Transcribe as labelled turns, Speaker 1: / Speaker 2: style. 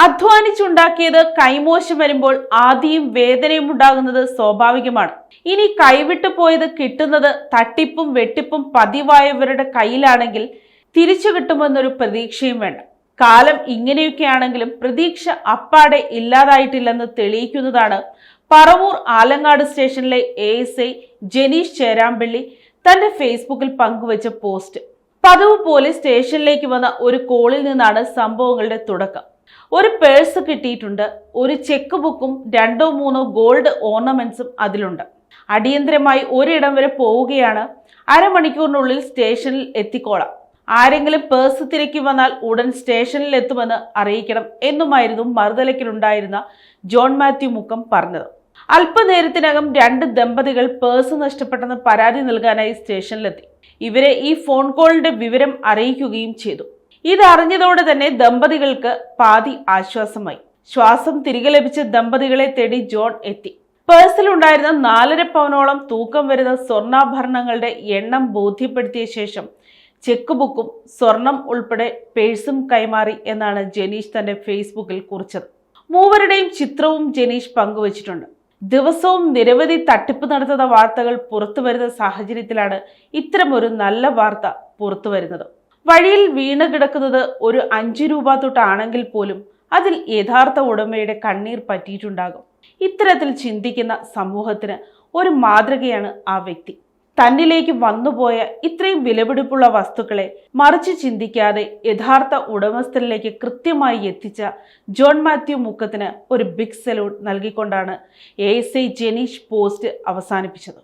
Speaker 1: അധ്വാനിച്ചുണ്ടാക്കിയത് കൈമോശം വരുമ്പോൾ ആദിയും വേദനയും ഉണ്ടാകുന്നത് സ്വാഭാവികമാണ്. ഇനി കൈവിട്ടു പോയത് കിട്ടുന്നത് തട്ടിപ്പും വെട്ടിപ്പും പതിവായവരുടെ കയ്യിലാണെങ്കിൽ തിരിച്ചു കിട്ടുമെന്നൊരു പ്രതീക്ഷയും വേണ്ട. കാലം ഇങ്ങനെയൊക്കെയാണെങ്കിലും പ്രതീക്ഷ അപ്പാടെ ഇല്ലാതായിട്ടില്ലെന്ന് തെളിയിക്കുന്നതാണ് പറവൂർ ആലങ്ങാട് സ്റ്റേഷനിലെ ASI ജനീഷ് ചേരാമ്പിള്ളി തന്റെ ഫേസ്ബുക്കിൽ പങ്കുവച്ച പോസ്റ്റ്. പതിവ് പോലെ സ്റ്റേഷനിലേക്ക് വന്ന ഒരു കോളിൽ നിന്നാണ് സംഭവങ്ങളുടെ തുടക്കം. ഒരു പേഴ്സ് കിട്ടിയിട്ടുണ്ട്, ഒരു ചെക്ക് ബുക്കും 2-3 ഗോൾഡ് ഓർണമെന്റ്സും അതിലുണ്ട്. അടിയന്തരമായി ഒരിടം വരെ പോവുകയാണ്, അരമണിക്കൂറിനുള്ളിൽ സ്റ്റേഷനിൽ എത്തിക്കോളാം. ആരെങ്കിലും പേഴ്സ് തിരക്കി വന്നാൽ ഉടൻ സ്റ്റേഷനിൽ എത്തുമെന്ന് അറിയിക്കണം എന്നുമായിരുന്നു മറുതലയ്ക്കിലുണ്ടായിരുന്ന ജോൺ മാത്യു മുക്കം പറഞ്ഞത്. അല്പനേരത്തിനകം 2 ദമ്പതികൾ പേഴ്സ് നഷ്ടപ്പെട്ടെന്ന് പരാതി നൽകാനായി സ്റ്റേഷനിലെത്തി. ഇവരെ ഈ ഫോൺ കോളിന്റെ വിവരം അറിയിക്കുകയും ചെയ്തു. ഇതറിഞ്ഞതോടെ തന്നെ ദമ്പതികൾക്ക് പാതി ആശ്വാസമായി. ശ്വാസം തിരികെ ലഭിച്ച ദമ്പതികളെ തേടി ജോൺ എത്തി. പേഴ്സിലുണ്ടായിരുന്ന 4.5 പവനോളം തൂക്കം വരുന്ന സ്വർണ്ണാഭരണങ്ങളുടെ എണ്ണം ബോധ്യപ്പെടുത്തിയ ശേഷം ചെക്ക് ബുക്കും സ്വർണം ഉൾപ്പെടെ പേഴ്സും കൈമാറി എന്നാണ് ജനീഷ് തന്റെ ഫേസ്ബുക്കിൽ കുറിച്ചത്. മൂവരുടെയും ചിത്രവും ജനീഷ് പങ്കുവച്ചിട്ടുണ്ട്. ദിവസവും നിരവധി തട്ടിപ്പ് നടത്തുന്ന വാർത്തകൾ പുറത്തു വരുന്ന സാഹചര്യത്തിലാണ് ഇത്തരമൊരു നല്ല വാർത്ത പുറത്തു വരുന്നത്. വഴിയിൽ വീണ് കിടക്കുന്നത് ഒരു 5 രൂപ തൊട്ടാണെങ്കിൽ പോലും അതിൽ യഥാർത്ഥ ഉടമയുടെ കണ്ണീർ പറ്റിയിട്ടുണ്ടാകും. ഇത്തരത്തിൽ ചിന്തിക്കുന്ന സമൂഹത്തിന് ഒരു മാതൃകയാണ് ആ വ്യക്തി. തന്നിലേക്ക് വന്നുപോയ ഇത്രയും വിലപിടിപ്പുള്ള വസ്തുക്കളെ മറിച്ച് ചിന്തിക്കാതെ യഥാർത്ഥ ഉടമസ്ഥരിലേക്ക് കൃത്യമായി എത്തിച്ച ജോൺ മാത്യു മുക്കത്തിന് ഒരു ബിഗ് സല്യൂട്ട് നൽകിക്കൊണ്ടാണ് ASI ജനീഷ് പോസ്റ്റ് അവസാനിപ്പിച്ചത്.